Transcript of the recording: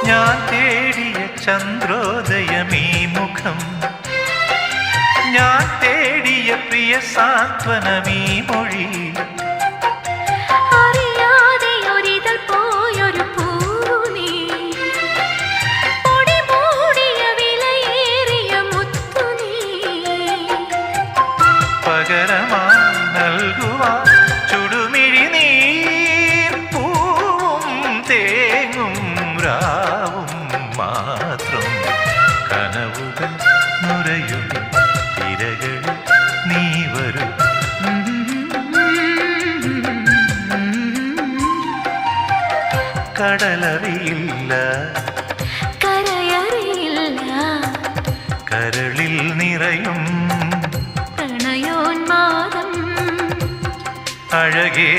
ഞാൻ തേടിയ ചന്ദ്രോദയമീ മുഖം, ഞാൻ തേടിയ പ്രിയ സാന്ത്വനമീ മൊഴി, അറിയാതെ ഒരിതൾ പോയൊരു പൂനീ, പൊടി മൂടിയ വിലയേറിയ മുത്തുനീ, പകരമായി നൽകുവാൻ ചുടുമിഴി നീർ പൂവും തേങ്ങും രാവും മാത്രം. കനവുകൾ നുരയും തിരകൾ നീ വരും. കടലറിയില്ല, കരയറിയില്ല, കരളിൽ നിറയും പ്രണയോന്മാദം അഴകേ